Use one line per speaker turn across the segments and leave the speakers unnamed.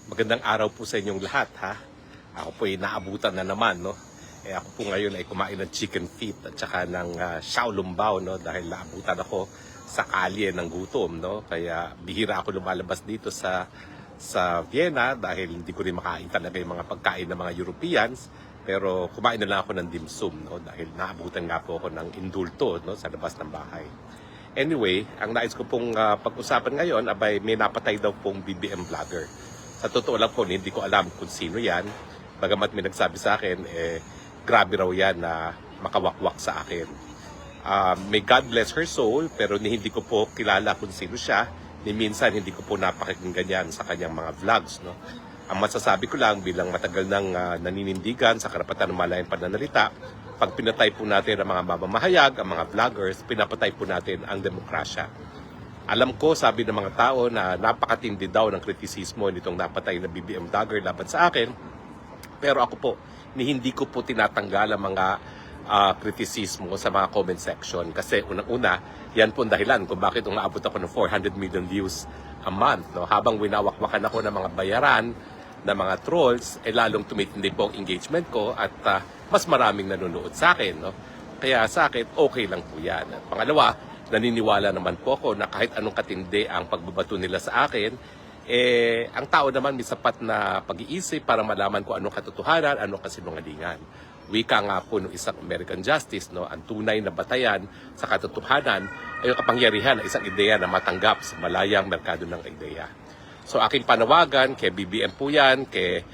Magandang araw po sa inyong lahat, ha. Ako po ay naabutan na naman, no. Ako po ngayon ay kumain ng chicken feet at saka ng xiaolongbao, no, dahil naabutan ako sa kalye ng gutom, no. Kaya bihira ako lumalabas dito sa Vienna dahil hindi ko rin makain talaga yung mga pagkain ng mga Europeans. Pero kumain na lang ako ng dim sum, no, dahil naabutan nga po ako ng indulto, no, sa labas ng bahay. Anyway, ang nais ko pong pag-usapan ngayon abay may napatay daw pong BBM vlogger. Sa totoo lang po, hindi ko alam kung sino yan. Bagamat may nagsabi sa akin, grabe raw yan na makawakwak sa akin. May God bless her soul, pero hindi ko po kilala kung sino siya. Ni minsan hindi ko po napakinggan yan sa kanyang mga vlogs. No? Ang masasabi ko lang bilang matagal nang naninindigan sa karapatan ng malayang pananalita, pag pinatay po natin ang mga mamamahayag, ang mga vloggers, pinapatay po natin ang demokrasya. Alam ko, sabi ng mga tao na napakatindi daw ng kritisismo nitong napatay na BBM vlogger laban sa akin. Pero ako po, hindi ko po tinatanggal ang mga kritisismo sa mga comment section. Kasi unang-una, yan po ang dahilan kung bakit umaabot ako ng 400 million views a month. No? Habang winawakwakan ako ng mga bayaran, ng mga trolls, lalong tumitindi po ang engagement ko at mas maraming nanonood sa akin. No? Kaya sa akin, okay lang po yan. At pangalawa, naniniwala naman po ako na kahit anong katindi ang pagbabato nila sa akin, ang tao naman may sapat na pag-iisip para malaman ko anong katotohanan, anong kasinungalingan. Wika nga po ng isang American Justice, no, ang tunay na batayan sa katotohanan ay yung kapangyarihan ng isang ideya na matanggap sa malayang merkado ng ideya. So aking panawagan kay BBM po yan, kay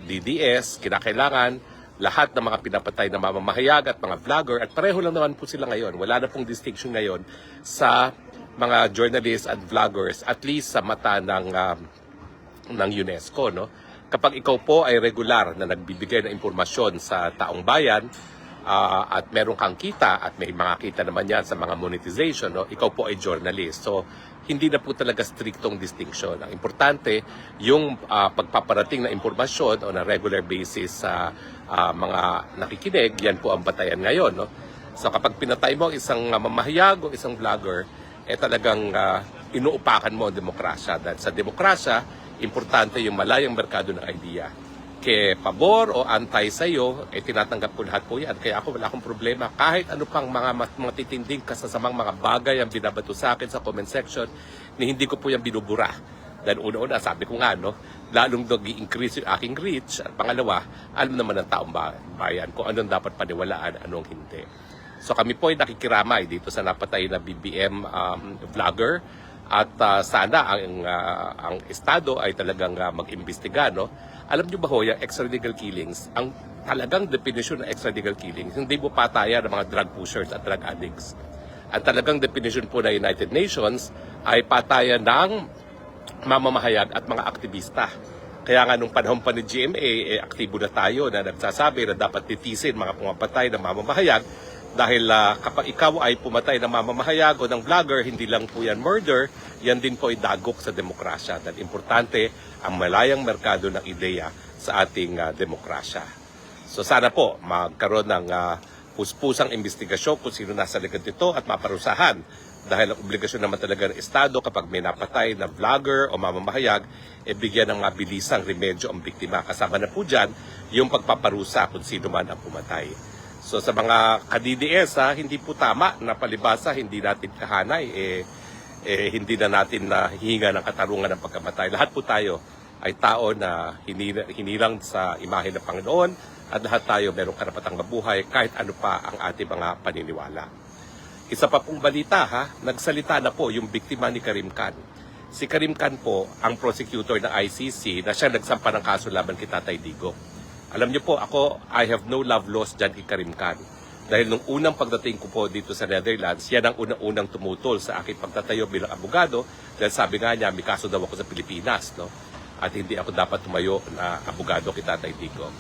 DDS, kinakailangan lahat ng mga pinapatay na mamamahayag at mga vlogger, at pareho lang naman po sila ngayon. Wala na pong distinction ngayon sa mga journalists at vloggers, at least sa mata ng UNESCO. No? Kapag ikaw po ay regular na nagbibigay ng impormasyon sa taong bayan, at meron kang kita at may mga kita naman yan sa mga monetization, no? Ikaw po ay journalist. So, hindi na po talaga striktong distinction. Ang importante, yung pagpaparating na impormasyon on a regular basis sa mga nakikinig, yan po ang batayan ngayon. No? So, kapag pinatay mo isang mamahayag o isang vlogger, talagang inuupakan mo ang demokrasya. Dahil sa demokrasya, importante yung malayang merkado ng idea. Kaya pabor o antay sa iyo, tinatanggap ko lahat po yan. Kaya ako wala akong problema. Kahit ano pang mga titinding kasasamang mga bagay ang binabato sa akin sa comment section, hindi ko po yan binubura. Dahil una-una, sabi ko nga, no, lalong nag-i-increase yung aking reach. At pangalawa, alam naman ng taong bayan kung anong dapat paniwalaan, anong hindi. So kami po ay nakikiramay dito sa napatay na BBM vlogger. At sana ang Estado ay talagang mag-imbestiga, no? Alam niyo ba ho, yung extralegal killings, ang talagang definition ng extralegal killings, hindi po patayan ng mga drug pushers at drug addicts. Ang talagang definition po ng United Nations ay patayan ng mamamahayag at mga aktivista. Kaya nga nung panahon pa ni GMA, aktibo na tayo na nagsasabi na dapat titisin mga pumapatay ng mamamahayag. Dahil kapag ikaw ay pumatay ng mamamahayag o ng vlogger, hindi lang po yan murder, yan din po ay dagok sa demokrasya. Dahil importante ang malayang merkado ng ideya sa ating demokrasya. So sana po magkaroon ng puspusang investigasyon kung sino nasa likod nito at maparusahan. Dahil ang obligasyon naman talaga ng Estado kapag may napatay na vlogger o mamamahayag, bigyan ng mabilisang remedyo ang biktima. Kasama na po dyan yung pagpaparusa kung sino man ang pumatay. So sa mga ka-DDS, hindi po tama na palibasa, hindi natin kahanay, hindi na natin hihinga ng katarungan ng pagkamatay. Lahat po tayo ay tao na hinilang sa imahe ng Panginoon at lahat tayo merong karapatang mabuhay kahit ano pa ang ating mga paniniwala. Isa pa pong balita, nagsalita na po yung biktima ni Karim Khan. Si Karim Khan po ang prosecutor ng ICC na siya nagsampa ng kaso laban kay Tatay Digong. Alam niyo po, ako, I have no love lost dyan kay Karim Khan. Dahil nung unang pagdating ko po dito sa Netherlands, yan ang unang-unang tumutol sa aking pagtatayo bilang abogado. Dahil sabi nga niya, may kaso daw ako sa Pilipinas, no? At hindi ako dapat tumayo na abogado kay Tatay Digong.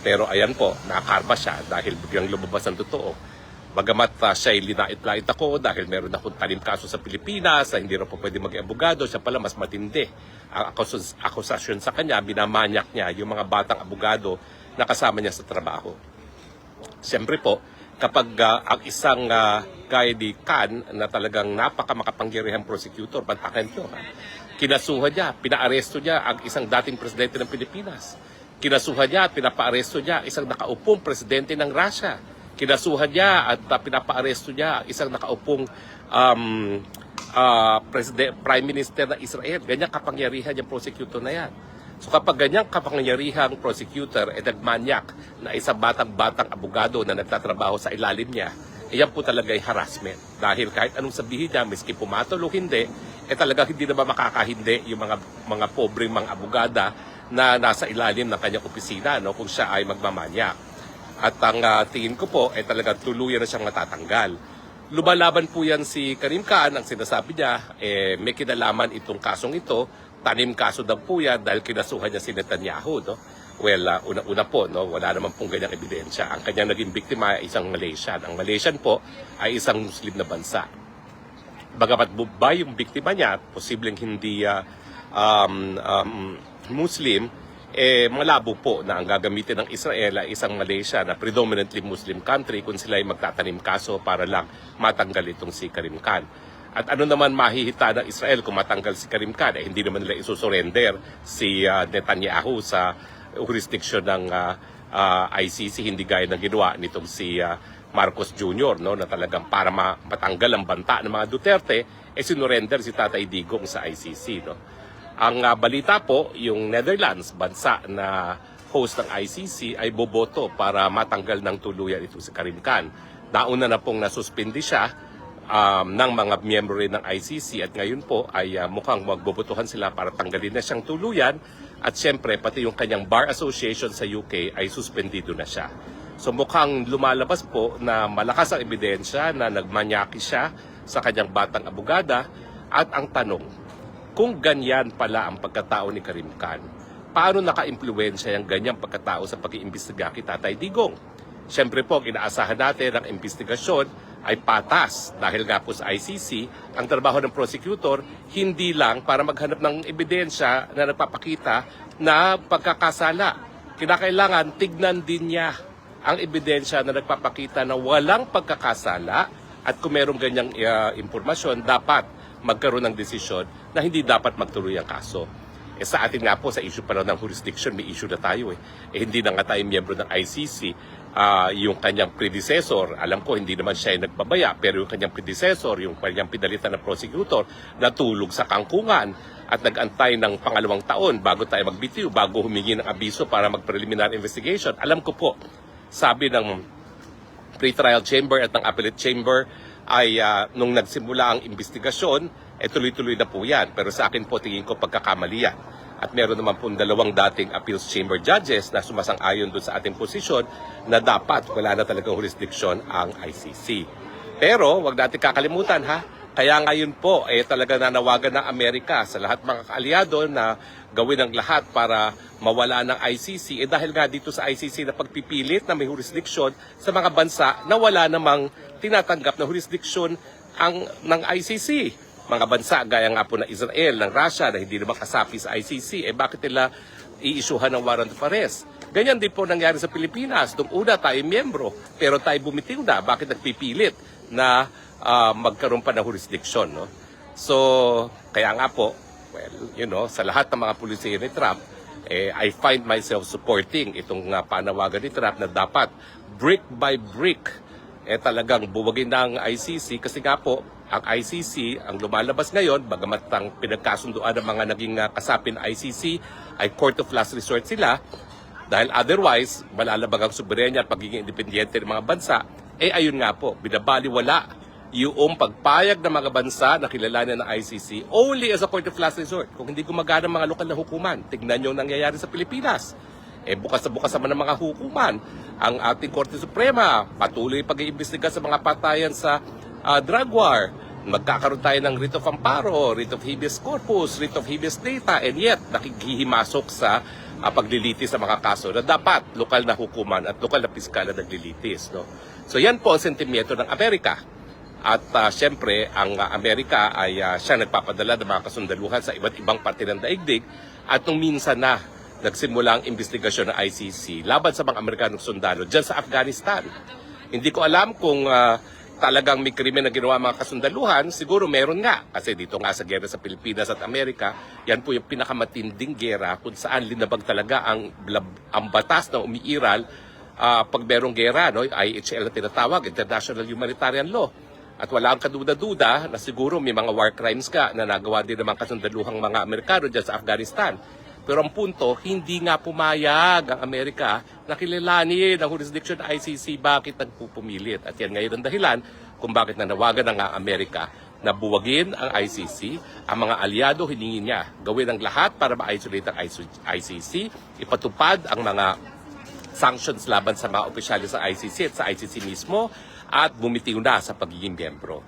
Pero ayan po, nakakarma siya dahil biglang lumabas ang totoo. Bagamat siya ay linait-lait ako dahil meron akong talim kaso sa Pilipinas, hindi rin po pwede maging abogado, siya pala mas matindi. Ang akusasyon sa kanya, binamanyak niya yung mga batang abogado na kasama niya sa trabaho. Siyempre po, kapag ang isang gaya ni Khan na talagang napaka-makapangyarihang prosecutor, pantakan nyo, Kinasuhan niya, pinaaresto niya ang isang dating presidente ng Pilipinas. Kinasuhan niya at pinapaaresto niya isang nakaupong presidente ng Russia. Kinasuhan niya at pinapaaresto niya isang nakaupong Prime Minister ng Israel. Ganyan kapangyarihan yung prosecutor na yan. So kapag ganyang kapangyarihang prosecutor ay nagmanyak na isang batang-batang abogado na nagtatrabaho sa ilalim niya, iyan po talaga ay harassment. Dahil kahit anong sabihin niya, miski pumatol o hindi, talaga hindi naman makakahindi yung mga pobreng mga abogada na nasa ilalim ng kanyang opisina, no, kung siya ay magmamanyak. At ang tingin ko po ay talagang tuluyan na siyang matatanggal. Lumalaban po yan si Karim Khan, ang sinasabi niya, may kinalaman itong kasong ito, tanim kaso daw po yan dahil kinasuhan niya si Netanyahu. No? Well, una-una po, no, wala naman pong ganyang ebidensya. Ang kanyang naging biktima ay isang Malaysian. Ang Malaysian po ay isang Muslim na bansa. Bagamat ba yung biktima niya, posibleng hindi Muslim, malabo po na ang gagamitin ng Israel ay isang Malaysia na predominantly Muslim country kung sila ay magtatanim kaso para lang matanggal itong si Karim Khan. At ano naman mahihita ng Israel kung matanggal si Karim Khan? Hindi naman nila isusurrender si Netanyahu sa jurisdiction ng ICC, hindi gaya ng ginawa nitong si Marcos Jr., no, na talagang para matanggal ang banta ng mga Duterte, sinurrender si Tatay Digong sa ICC. No? Ang balita po, yung Netherlands, bansa na host ng ICC, ay boboto para matanggal ng tuluyan ito si Karim Khan. Nauna na pong nasuspindi siya ng mga miyembro rin ng ICC at ngayon po ay mukhang magbobotohan sila para tanggalin na siyang tuluyan at syempre pati yung kanyang Bar Association sa UK ay suspendido na siya. So mukhang lumalabas po na malakas ang ebidensya na nagmanyaki siya sa kanyang batang abogada at ang tanong, kung ganyan pala ang pagkatao ni Karim Khan, paano naka-impluwensya yung ganyang pagkatao sa pag-iimbestiga kay Tatay Digong? Siyempre po, inaasahan natin ang investigasyon ay patas dahil nga po sa ICC, ang trabaho ng prosecutor hindi lang para maghanap ng ebidensya na nagpapakita na pagkakasala. Kinakailangan tignan din niya ang ebidensya na nagpapakita na walang pagkakasala at kung merong ganyang impormasyon, dapat magkaroon ng desisyon na hindi dapat magtuloy ang kaso. Sa atin nga po, sa issue pa ng jurisdiction, may issue na tayo. Hindi na nga tayo miyembro ng ICC. Yung kanyang predecessor, alam ko hindi naman siya ay nagbabaya, pero yung kanyang predecessor, yung kanyang pinalitan na prosecutor, natulog sa kangkungan at nag-antay ng pangalawang taon bago tayo magbitiw, bago humingi ng abiso para mag-preliminary investigation. Alam ko po, sabi ng pre-trial chamber at ng appellate chamber ay nung nagsimula ang investigasyon, tuloy-tuloy na po yan. Pero sa akin po, tingin ko pagkakamali yan. At meron naman po dalawang dating appeals chamber judges na sumasang-ayon doon sa ating posisyon na dapat wala na talagang jurisdiction ang ICC. Pero wag natin kakalimutan ha, kaya ngayon po talaga nanawagan ng Amerika sa lahat mga kaalyado na gawin ang lahat para mawala ng ICC dahil nga dito sa ICC na pagpipilit na may jurisdiction sa mga bansa na wala namang tinatanggap na jurisdiction ng ICC. Mga bansa gaya nga po na Israel, ng Russia na hindi naman kasapi sa ICC, bakit nila i-issuehan ng warrant of arrest? Ganyan din po nangyari sa Pilipinas. Nung una tayo miyembro, pero tayo bumitiw na. Bakit nagpipilit na magkaroon pa ng jurisdiction? No? So, kaya nga po, well, sa lahat ng mga pulisya ni Trump, I find myself supporting itong panawagan ni Trump na dapat brick by brick talagang buwagin ng ICC kasi nga po, ang ICC, ang lumalabas ngayon, bagamat ang pinagkasunduan ng mga naging kasapin ICC ay court of last resort sila, dahil otherwise, malalabag ang soberenya at pagiging independyente ng mga bansa, ayun nga po, binabaliwala yung pagpayag ng mga bansa na kilalanin ng ICC only as a court of last resort. Kung hindi gumagana ng mga lokal na hukuman, tignan nyo nangyayari sa Pilipinas. Bukas na bukas naman ng mga hukuman. Ang ating Korte Suprema, patuloy pag-iimbestiga sa mga patayan sa drug war. Magkakaroon tayo ng writ of amparo, writ of habeas corpus, writ of habeas data, and yet nakikihimasok sa paglilitis sa mga kaso na dapat lokal na hukuman at lokal na piskal na naglilitis. No? So yan po ang sentimiento ng Amerika. At syempre, ang Amerika ay siya nagpapadala ng mga kasundaluhan sa iba't ibang parte ng daigdig at nung minsan na nagsimula ang investigasyon ng ICC laban sa mga Amerikanong sundalo dyan sa Afghanistan. Hindi ko alam kung talagang may krimen na ginawa mga kasundaluhan, siguro meron nga. Kasi dito nga sa gera sa Pilipinas at Amerika, yan po yung pinakamatinding gera kung saan linabag talaga ang batas na umiiral pag merong gera, no? IHL na tinatawag, International Humanitarian Law. At wala ang kaduda-duda na siguro may mga war crimes ka na nagawa din ng mga kasundaluhang mga Amerikano dyan sa Afghanistan. Pero ang punto, hindi nga pumayag ang Amerika na kilalanin ang jurisdiction ng ICC. Bakit nagpupumilit? At yan ngayon ang dahilan kung bakit nanawagan ng Amerika na buwagin ang ICC. Ang mga aliado hiningi niya gawin ang lahat para ma-isolate ang ICC, ipatupad ang mga sanctions laban sa mga opisyalis sa ICC at sa ICC mismo, at bumitiw na sa pagiging miyembro.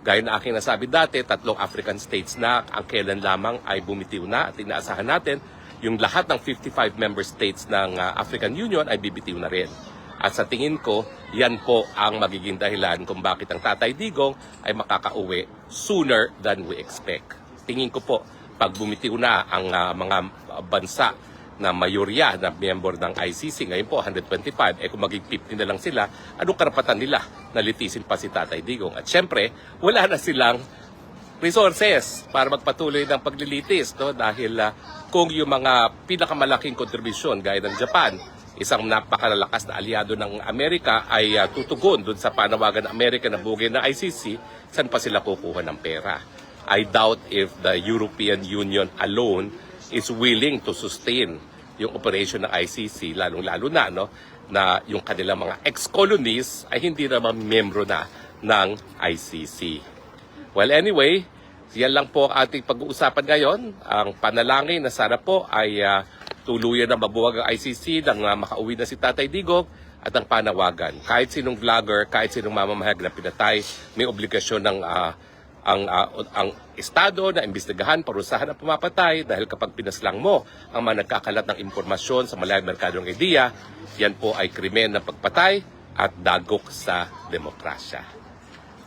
Gaya na aking nasabi dati, 3 African states na ang kailan lamang ay bumitiw na, at inaasahan natin yung lahat ng 55 member states ng African Union ay bibitiw na rin. At sa tingin ko, yan po ang magiging dahilan kung bakit ang Tatay Digong ay makakauwi sooner than we expect. Tingin ko po, pag bumitiw na ang mga bansa na mayorya na miyembro ng ICC, ngayon po 125, kung maging 50 na lang sila, anong karapatan nila na litisin pa si Tatay Digong? At syempre, wala na silang resources para magpatuloy ng paglilitis, no? Dahil kung yung mga pinakamalaking kontribusyon gaya ng Japan, isang napakalalakas na aliado ng Amerika, ay tutugon dun sa panawagan ng Amerika na bugin ng ICC, saan pa sila kukuha ng pera? I doubt if the European Union alone is willing to sustain yung operation ng ICC, lalong-lalo na, no, na yung kanilang mga ex-colonies ay hindi naman membro na ng ICC. Well, anyway, yan lang po ang ating pag-uusapan ngayon. Ang panalangin na sana po ay tuluyan na mabuwag ang ICC nang makauwi na si Tatay Digong, at ang panawagan. Kahit sinong vlogger, kahit sinong mamamahayag na pinatay, may obligasyon ng ang Estado na imbestigahan, parusahan ang pumapatay, dahil kapag pinaslang mo ang mga nagkakalat ng impormasyon sa malayang merkadong ideya, yan po ay krimen ng pagpatay at dagok sa demokrasya.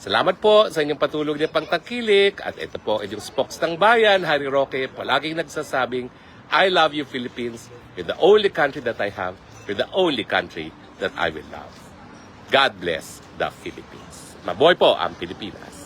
Salamat po sa inyong patuloy na pangtangkilik, at ito po ay yung spokes ng bayan, Harry Roque, palaging nagsasabing, I love you Philippines, you're the only country that I have, you're the only country that I will love. God bless the Philippines. Mabuhay po ang Pilipinas.